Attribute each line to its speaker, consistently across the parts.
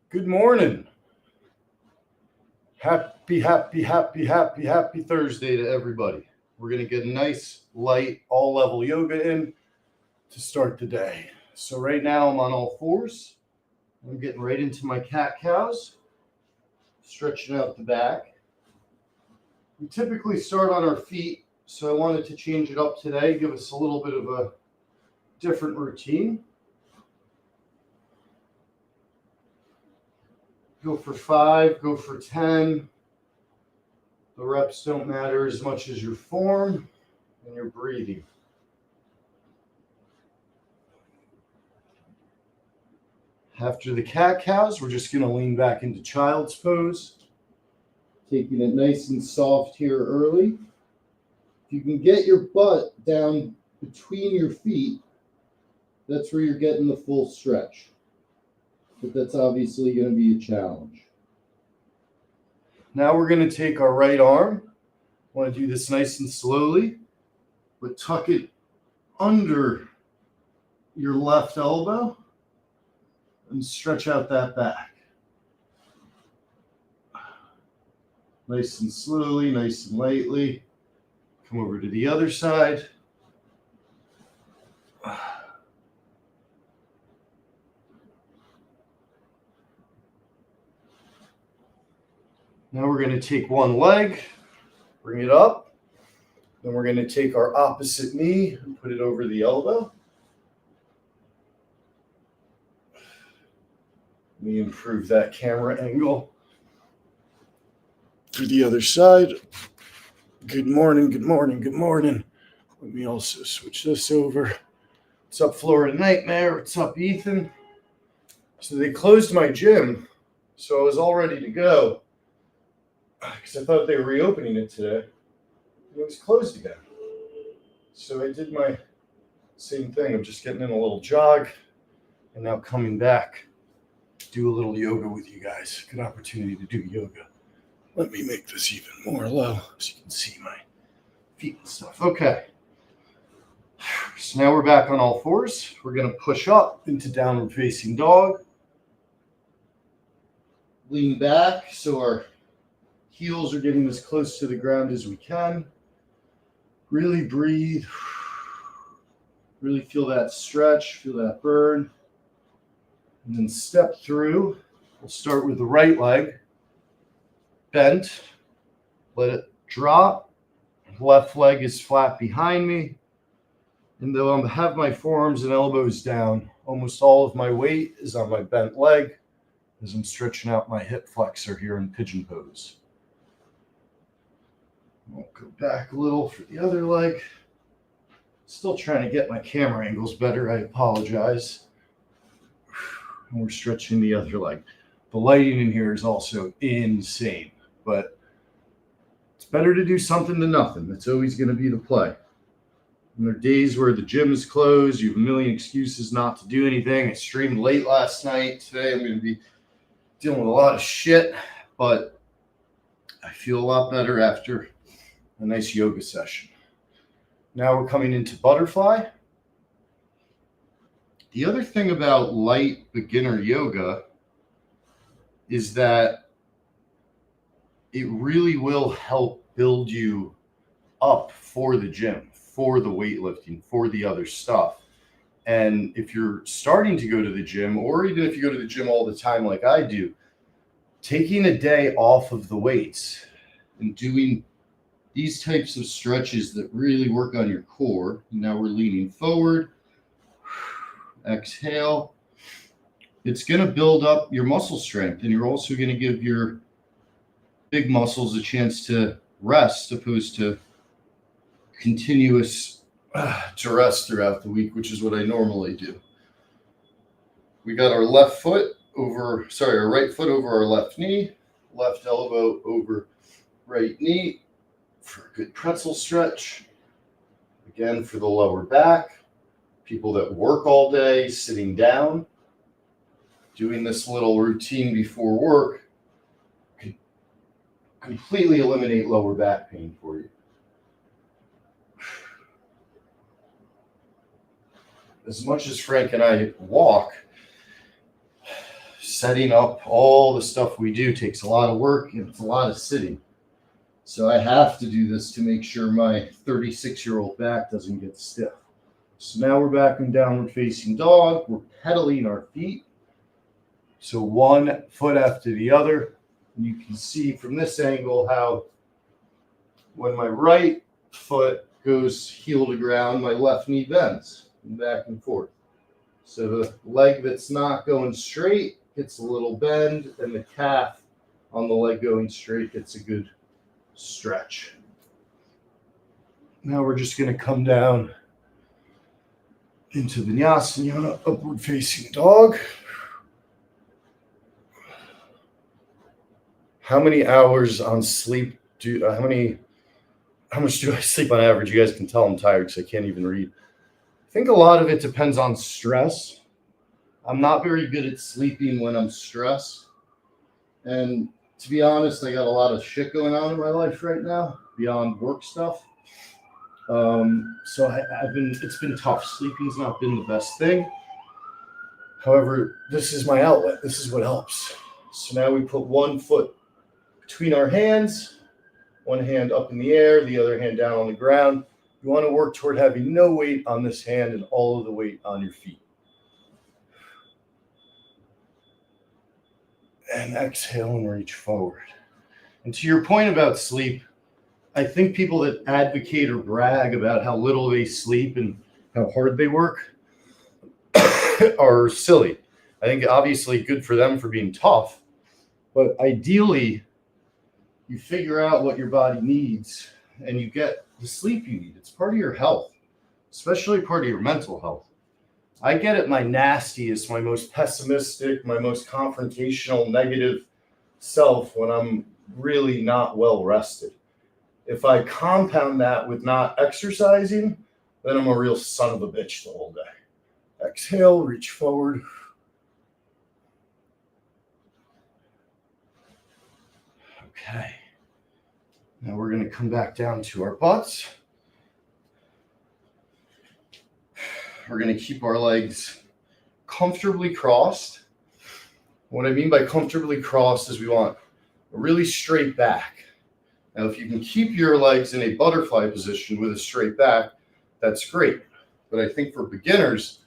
Speaker 1: Good morning. Happy Thursday to everybody. We're going to get a nice, light, all level yoga in to start the day. So, right now I'm on all fours. I'm getting right into my cat cows, stretching out the back. We typically start on our feet, so I wanted to change it up today, give us a little bit of a different routine. Go for 5, go for 10. The reps don't matter as much as your form and your breathing. After the cat cows, we're just going to lean back into child's pose. Taking it nice and soft here early. If you can get your butt down between your feet, that's where you're getting the full stretch. But that's obviously going to be a challenge. Now we're going to take our right arm. I want to do this nice and slowly, but tuck it under your left elbow and stretch out that back. Nice and slowly, nice and lightly. Come over to the other side. Now we're going to take one leg, bring it up. Then we're going to take our opposite knee and put it over the elbow. Let me improve that camera angle. For the other side. Good morning, good morning, good morning. Let me also switch this over. What's up, Florida Nightmare? What's up, Ethan? So they closed my gym, so I was all ready to go because I thought they were reopening it today. It was closed again. So I did my same thing of just getting in a little jog and now coming back to do a little yoga with you guys. Good opportunity to do yoga. Let me make this even more low so you can see my feet and stuff. Okay. So now we're back on all fours. We're going to push up into downward facing dog. Lean back so our heels are getting as close to the ground as we can. Really breathe. Really feel that stretch, feel that burn. And then step through. We'll start with the right leg. Bent. Let it drop. Left leg is flat behind me. And though I have my forearms and elbows down, almost all of my weight is on my bent leg as I'm stretching out my hip flexor here in pigeon pose. I'll go back a little for the other leg. Still trying to get my camera angles better. I apologize. And we're stretching the other leg. The lighting in here is also insane, but it's better to do something than nothing. That's always going to be the play. And there are days where the gym is closed. You have a million excuses not to do anything. I streamed late last night. Today I'm going to be dealing with a lot of shit, but I feel a lot better after a nice yoga session. Now we're coming into butterfly. The other thing about light beginner yoga is that it really will help build you up for the gym, for the weightlifting, for the other stuff. And if you're starting to go to the gym, or even if you go to the gym all the time like I do, taking a day off of the weights and doing these types of stretches that really work on your core. Now we're leaning forward. Exhale. It's going to build up your muscle strength, and you're also going to give your big muscles a chance to rest, opposed to continuous to rest throughout the week, which is what I normally do. We got our right foot over our left knee, left elbow over right knee for a good pretzel stretch. Again, for the lower back, people that work all day sitting down, doing this little routine before work can completely eliminate lower back pain for you. As much as Frank and I walk setting up, all the stuff we do takes a lot of work and it's a lot of sitting. So I have to do this to make sure my 36-year-old back doesn't get stiff. So now we're back in downward facing dog. We're pedaling our feet. So one foot after the other. And you can see from this angle how when my right foot goes heel to ground, my left knee bends and back and forth. So the leg that's not going straight gets a little bend, and the calf on the leg going straight gets a good stretch. Now we're just going to come down into Vinyasa, upward facing dog. How many hours on sleep how much do I sleep on average? You guys can tell I'm tired because I can't even read. I think a lot of it depends on stress. I'm not very good at sleeping when I'm stressed. And to be honest, I got a lot of shit going on in my life right now beyond work stuff. So it's been tough. Sleeping's not been the best thing. However, this is my outlet. This is what helps. So now we put one foot between our hands, one hand up in the air, the other hand down on the ground. You want to work toward having no weight on this hand and all of the weight on your feet. And exhale and reach forward. And to your point about sleep, I think people that advocate or brag about how little they sleep and how hard they work are silly. I think obviously good for them for being tough, but ideally you figure out what your body needs and you get the sleep you need. It's part of your health, especially part of your mental health. I get at my nastiest, my most pessimistic, my most confrontational, negative self when I'm really not well rested. If I compound that with not exercising, then I'm a real son of a bitch the whole day. Exhale, reach forward. Okay. Now we're going to come back down to our butts. We're going to keep our legs comfortably crossed. What I mean by comfortably crossed is we want a really straight back. Now, if you can keep your legs in a butterfly position with a straight back, that's great. But I think for beginners,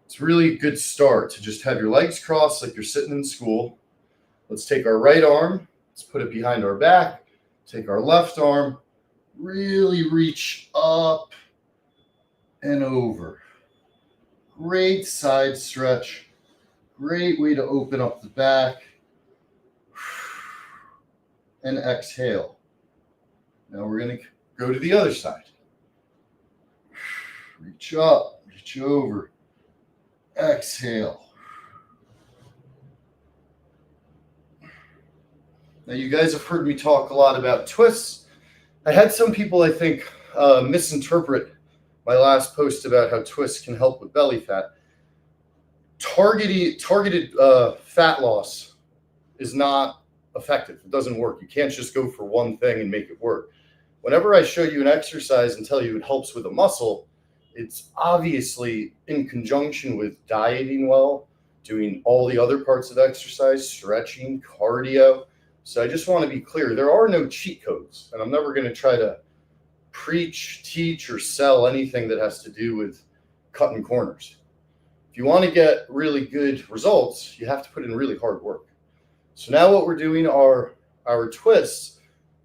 Speaker 1: it's really a good start to just have your legs crossed like you're sitting in school. Let's take our right arm, let's put it behind our back, take our left arm, really reach up and over. Great side stretch. Great way to open up the back. And exhale. Now we're going to go to the other side. Reach up, reach over. Exhale. Now you guys have heard me talk a lot about twists. I had some people, I think, misinterpret my last post about how twists can help with belly fat. Targeted fat loss is not effective. It doesn't work. You can't just go for one thing and make it work. Whenever I show you an exercise and tell you it helps with a muscle, it's obviously in conjunction with dieting well, doing all the other parts of exercise, stretching, cardio. So I just want to be clear, there are no cheat codes, and I'm never going to try to preach, teach, or sell anything that has to do with cutting corners. If you want to get really good results, you have to put in really hard work. So now what we're doing are our twists,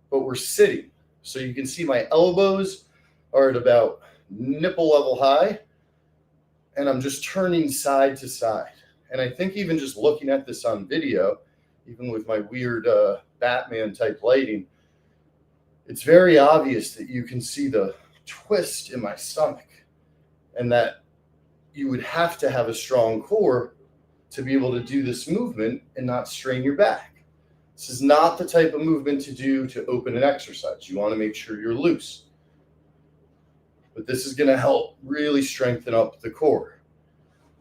Speaker 1: but we're sitting. So you can see my elbows are at about nipple level high, and I'm just turning side to side. And I think even just looking at this on video, even with my weird Batman type lighting, it's very obvious that you can see the twist in my stomach and that you would have to have a strong core to be able to do this movement and not strain your back. This is not the type of movement to do to open an exercise. You want to make sure you're loose. But this is going to help really strengthen up the core.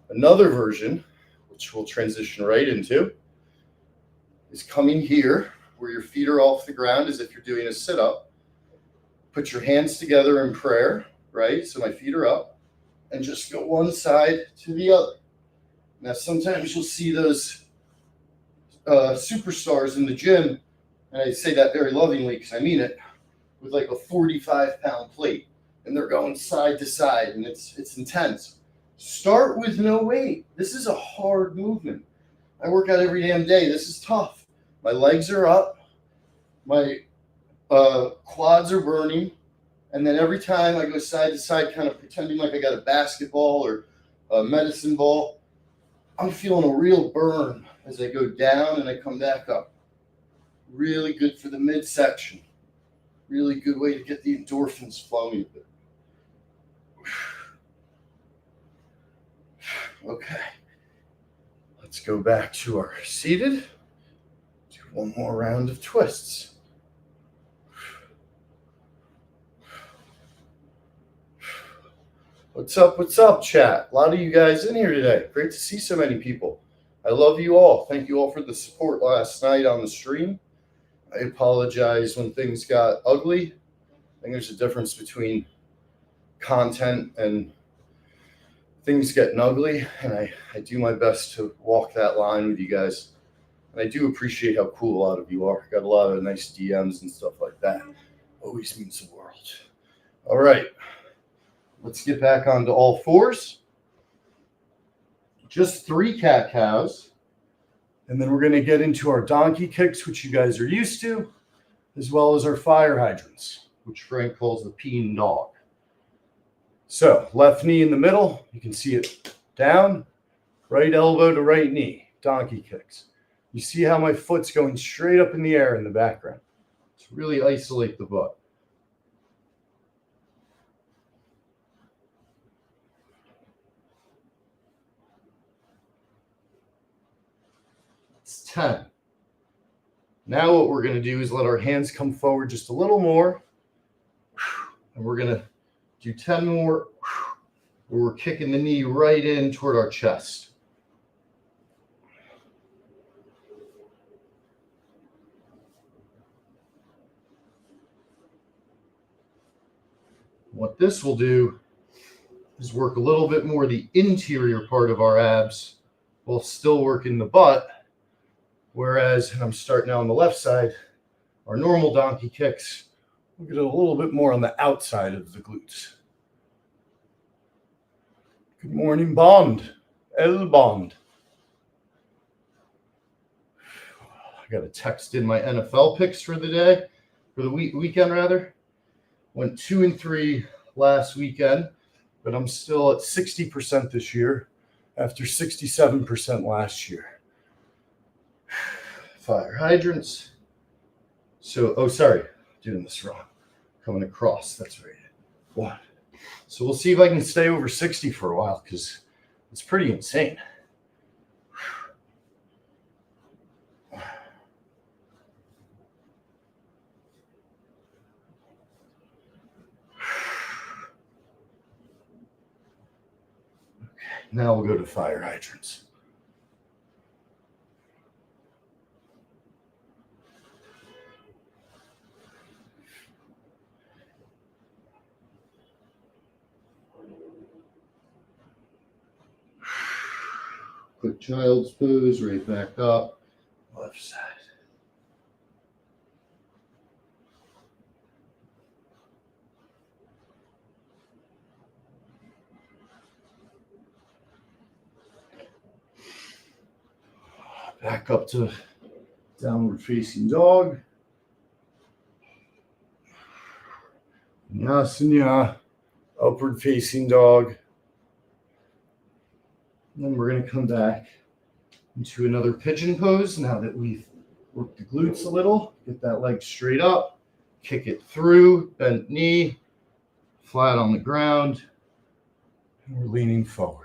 Speaker 1: Another version, which we'll transition right into, is coming here where your feet are off the ground as if you're doing a sit-up. Put your hands together in prayer, right? So my feet are up, and just go one side to the other. Now, sometimes you'll see those superstars in the gym, and I say that very lovingly because I mean it, with like a 45-pound plate, and they're going side to side, and it's intense. Start with no weight. This is a hard movement. I work out every damn day. This is tough. My legs are up, my quads are burning, and then every time I go side to side, kind of pretending like I got a basketball or a medicine ball, I'm feeling a real burn as I go down and I come back up. Really good for the midsection. Really good way to get the endorphins flowing a bit. Okay. Let's go back to our seated. Do one more round of twists. What's up, chat? A lot of you guys in here today. Great to see so many people. I love you all. Thank you all for the support last night on the stream. I apologize when things got ugly. I think there's a difference between content and things getting ugly, and I do my best to walk that line with you guys. And I do appreciate how cool a lot of you are. Got a lot of nice DMs and stuff like that. Always means the world. All right. Let's get back onto all fours. Just 3 cat-cows. And then we're going to get into our donkey kicks, which you guys are used to, as well as our fire hydrants, which Frank calls the peeing dog. So left knee in the middle. You can see it down. Right elbow to right knee. Donkey kicks. You see how my foot's going straight up in the air in the background. To really isolate the butt. It's 10. Now what we're going to do is let our hands come forward just a little more. And we're going to do 10 more where we're kicking the knee right in toward our chest. What this will do is work a little bit more the interior part of our abs while still working the butt. Whereas, and I'm starting now on the left side, our normal donkey kicks, we'll get a little bit more on the outside of the glutes. Good morning, Bond. El Bond. I got a text in my NFL picks for the day, for the weekend rather. Went 2 and 3 last weekend, but I'm still at 60% this year after 67% last year. Fire hydrants. So, sorry, doing this wrong. Coming across, that's right. 1. So we'll see if I can stay over 60 for a while because it's pretty insane. Now we'll go to fire hydrants. Quick child's pose, right back up, left side. Back up to downward facing dog. Vinyasa, upward facing dog. And then we're going to come back into another pigeon pose now that we've worked the glutes a little. Get that leg straight up, kick it through, bent knee, flat on the ground, and we're leaning forward.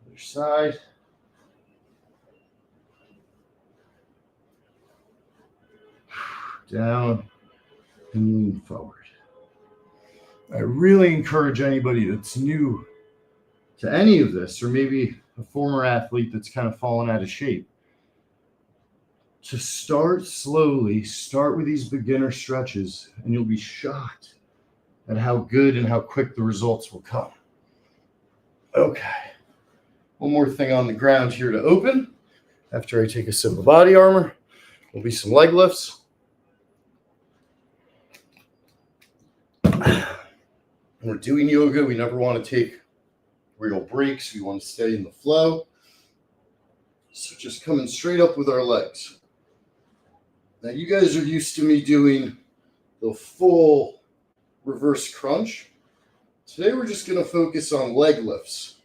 Speaker 1: Other side. Down and lean forward. I really encourage anybody that's new to any of this, or maybe a former athlete that's kind of fallen out of shape, to start slowly, start with these beginner stretches, and you'll be shocked at how good and how quick the results will come. Okay. One more thing on the ground here to open. After I take a sip of body armor, will be some leg lifts. When we're doing yoga, we never want to take real breaks. We want to stay in the flow. So just coming straight up with our legs. Now you guys are used to me doing the full reverse crunch. Today we're just going to focus on leg lifts.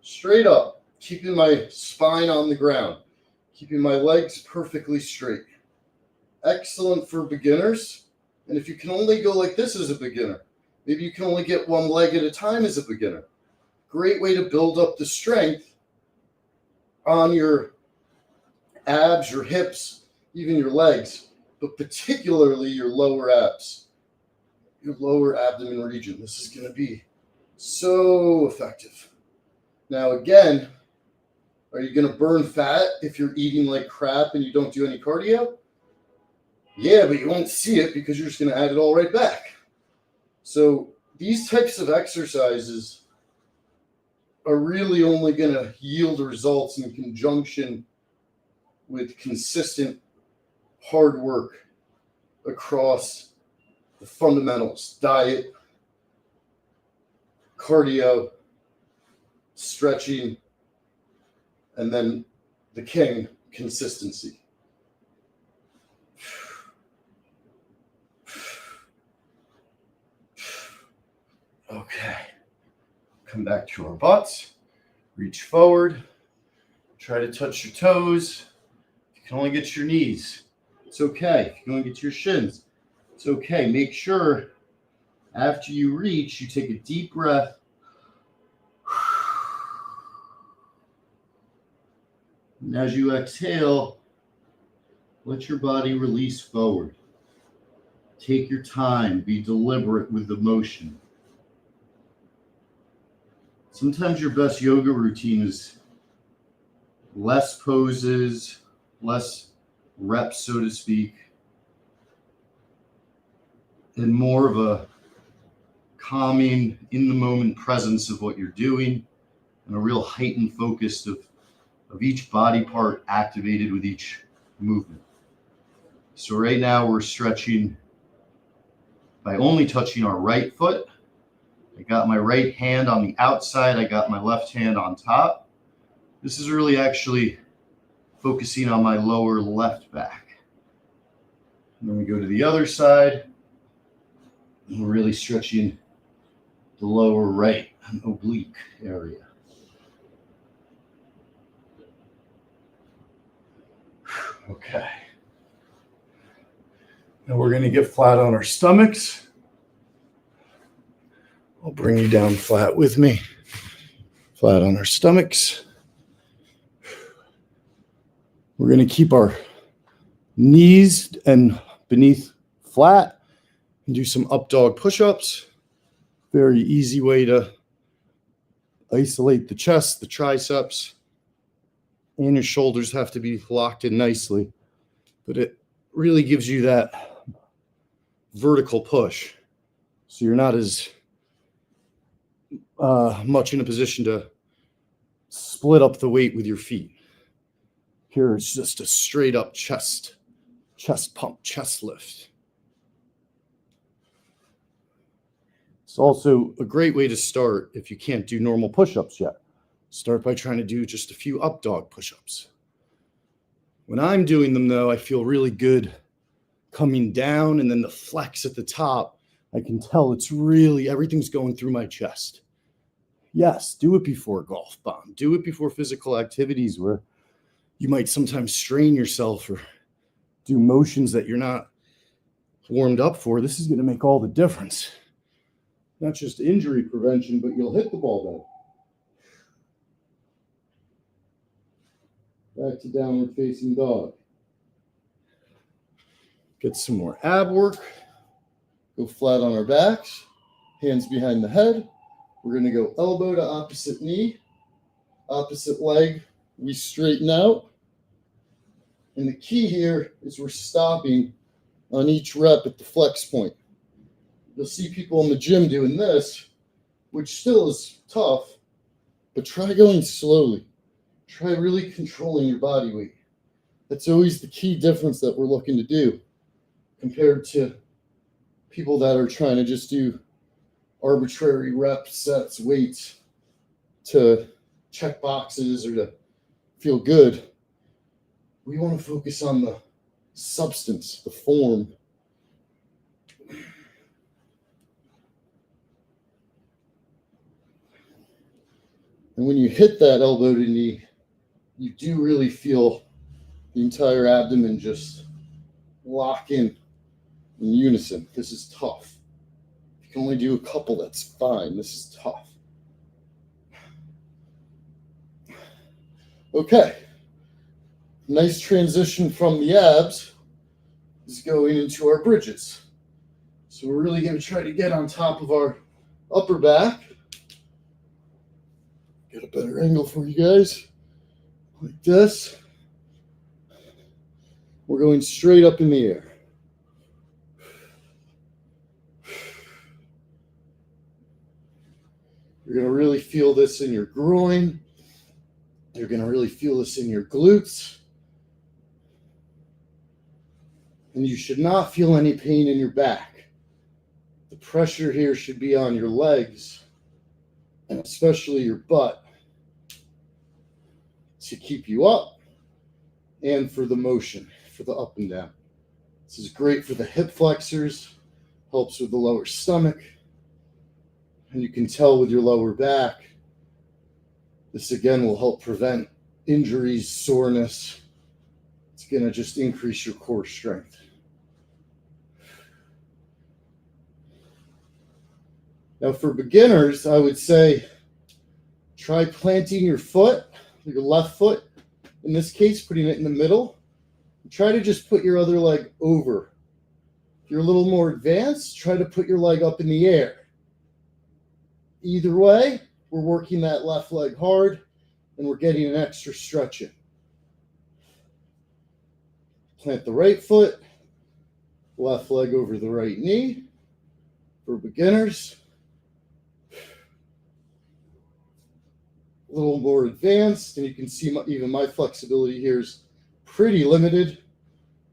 Speaker 1: Straight up, keeping my spine on the ground, keeping my legs perfectly straight. Excellent for beginners. And if you can only go like this as a beginner, maybe you can only get one leg at a time as a beginner. Great way to build up the strength on your abs, your hips, even your legs, but particularly your lower abs, your lower abdomen region. This is going to be so effective. Now, again, are you going to burn fat if you're eating like crap and you don't do any cardio? Yeah, but you won't see it because you're just going to add it all right back. So these types of exercises are really only going to yield results in conjunction with consistent hard work across the fundamentals: diet, cardio, stretching, and then the king, consistency. Okay, come back to our butts, reach forward, try to touch your toes. You can only get to your knees. It's okay. If you can only get to your shins, it's okay. Make sure after you reach, you take a deep breath. And as you exhale, let your body release forward. Take your time. Be deliberate with the motion. Sometimes your best yoga routine is less poses, less reps, so to speak, and more of a calming, in-the-moment presence of what you're doing, and a real heightened focus of each body part activated with each movement. So right now we're stretching by only touching our right foot. I got my right hand on the outside. I got my left hand on top. This is really actually focusing on my lower left back. And then we go to the other side. And we're really stretching the lower right and oblique area. Okay. Now we're going to get flat on our stomachs. I'll bring you down flat with me. Flat on our stomachs. We're going to keep our knees and beneath flat and do some up dog push-ups. Very easy way to isolate the chest, the triceps, and your shoulders have to be locked in nicely. But it really gives you that vertical push. So you're not as much in a position to split up the weight with your feet. Here it's just a straight up chest pump, chest lift. It's also a great way to start if you can't do normal push-ups yet. Start by trying to do just a few up dog push-ups. When I'm doing them though, I feel really good coming down, and then the flex at the top, I can tell it's really, everything's going through my chest. Yes, do it before golf bomb. Do it before physical activities where you might sometimes strain yourself or do motions that you're not warmed up for. This is going to make all the difference. Not just injury prevention, but you'll hit the ball better. Back to downward facing dog. Get some more ab work. Go flat on our backs. Hands behind the head. We're going to go elbow to opposite knee. Opposite leg, we straighten out.
Speaker 2: And the key here is we're stopping on each rep at the flex point. You'll see people in the gym doing this, which still is tough, but try going slowly. Try really controlling your body weight. That's always the key difference that we're looking to do compared to people that are trying to just do arbitrary reps, sets, weights to check boxes or to feel good. We want to focus on the substance, the form. And when you hit that elbow to knee, you do really feel the entire abdomen just lock in unison. This is tough. If you can only do a couple, that's fine. This is tough. Okay. Nice transition from the abs is going into our bridges. So we're really going to try to get on top of our upper back. Get a better angle for you guys. Like this. We're going straight up in the air. You're going to really feel this in your groin. You're going to really feel this in your glutes. And you should not feel any pain in your back. The pressure here should be on your legs, and especially your butt, to keep you up and for the motion, for the up and down. This is great for the hip flexors, helps with the lower stomach, and you can tell with your lower back. This again will help prevent injuries, soreness. It's going to just increase your core strength. Now for beginners, I would say try planting your foot, your left foot, in this case, putting it in the middle. Try to just put your other leg over. If you're a little more advanced, try to put your leg up in the air. Either way, we're working that left leg hard and we're getting an extra stretch in. Plant the right foot, left leg over the right knee. For beginners, a little more advanced, and you can see even my flexibility here is pretty limited.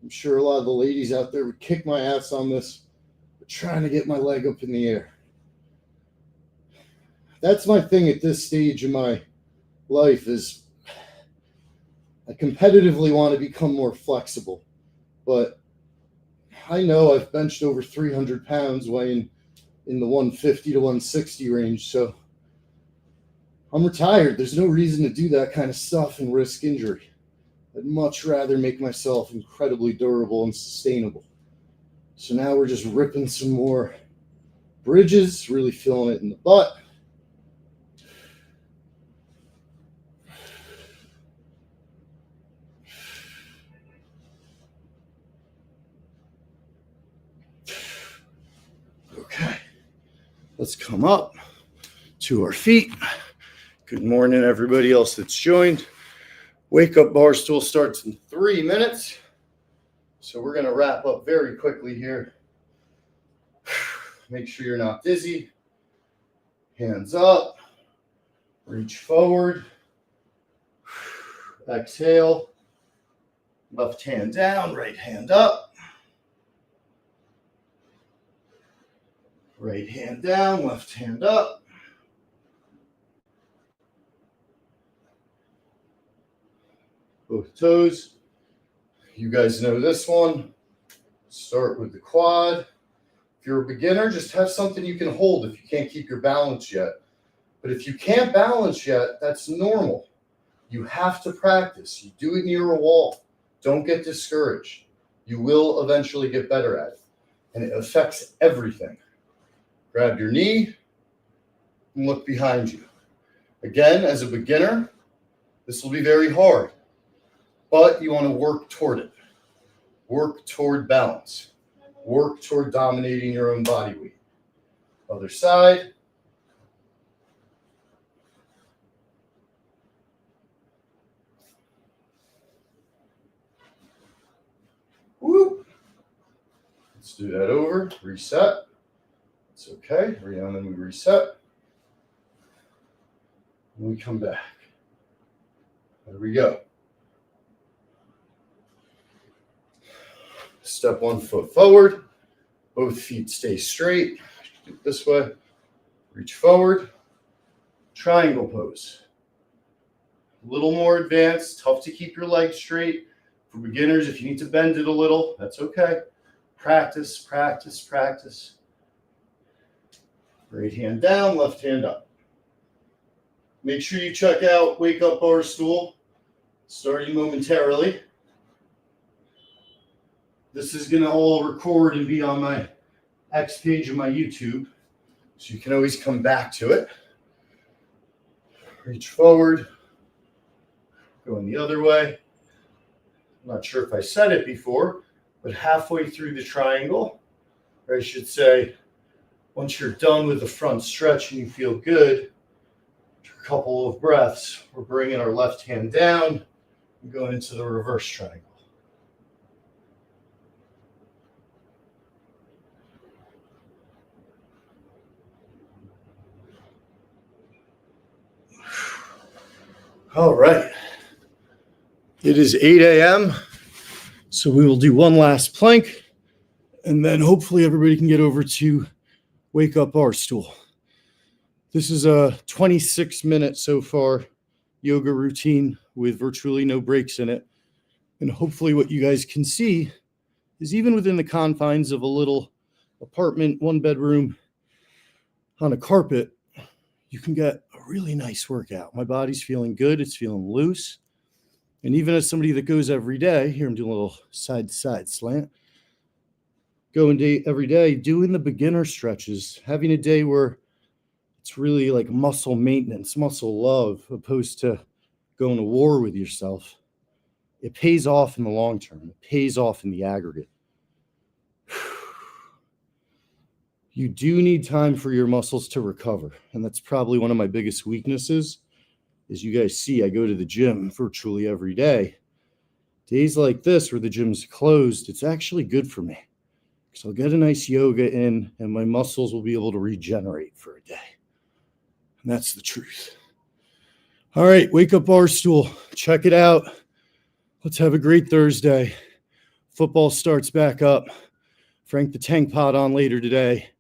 Speaker 2: I'm sure a lot of the ladies out there would kick my ass on this, but trying to get my leg up in the air. That's my thing at this stage in my life, is I competitively want to become more flexible, but I know I've benched over 300 pounds weighing in the 150 to 160 range, so I'm retired. There's no reason to do that kind of stuff and risk injury. I'd much rather make myself incredibly durable and sustainable. So now we're just ripping some more bridges, really feeling it in the butt. Okay, let's come up to our feet. Good morning, everybody else that's joined. Wake up bar stool starts in 3 minutes. So we're going to wrap up very quickly here. Make sure you're not dizzy. Hands up. Reach forward. Exhale. Left hand down, right hand up. Right hand down, left hand up. Both toes. You guys know this one. Start with the quad. If you're a beginner, just have something you can hold if you can't keep your balance yet. But if you can't balance yet, that's normal. You have to practice. You do it near a wall. Don't get discouraged. You will eventually get better at it. And it affects everything. Grab your knee and look behind you. Again, as a beginner, this will be very hard. But you want to work toward it. Work toward balance. Work toward dominating your own body weight. Other side. Whoop. Let's do that over. Reset. It's okay. And then we reset. And we come back. There we go. Step 1 foot forward. Both feet stay straight. Do it this way. Reach forward. Triangle pose. A little more advanced. Tough to keep your legs straight. For beginners, if you need to bend it a little, that's okay. Practice, practice, practice. Right hand down, left hand up. Make sure you check out Wake Up Bar Stool, starting momentarily. This is going to all record and be on my X page of my YouTube, so you can always come back to it. Reach forward, going the other way. I'm not sure if I said it before, but halfway through the triangle, or I should say, once you're done with the front stretch and you feel good, after a couple of breaths, we're bringing our left hand down and going into the reverse triangle. All right. It is 8 a.m., so we will do one last plank, and then hopefully everybody can get over to Wake Up Bar Stool. This is a 26-minute so far yoga routine with virtually no breaks in it. And hopefully what you guys can see is even within the confines of a little apartment, 1 bedroom on a carpet, you can get a really nice workout. My body's feeling good. It's feeling loose. And even as somebody that goes every day, here I'm doing a little side-to-side slant, going every day, doing the beginner stretches, having a day where it's really like muscle maintenance, muscle love, opposed to going to war with yourself. It pays off in the long term. It pays off in the aggregate. You do need time for your muscles to recover. And that's probably one of my biggest weaknesses. As you guys see, I go to the gym virtually every day. Days like this where the gym's closed, it's actually good for me. Because I'll get a nice yoga in and my muscles will be able to regenerate for a day. And that's the truth. All right, Wake Up Bar Stool. Check it out. Let's have a great Thursday. Football starts back up. Frank the Tank Pot on later today.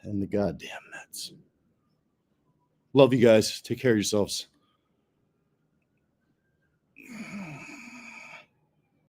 Speaker 2: And the goddamn Mets. Love you guys. Take care of yourselves.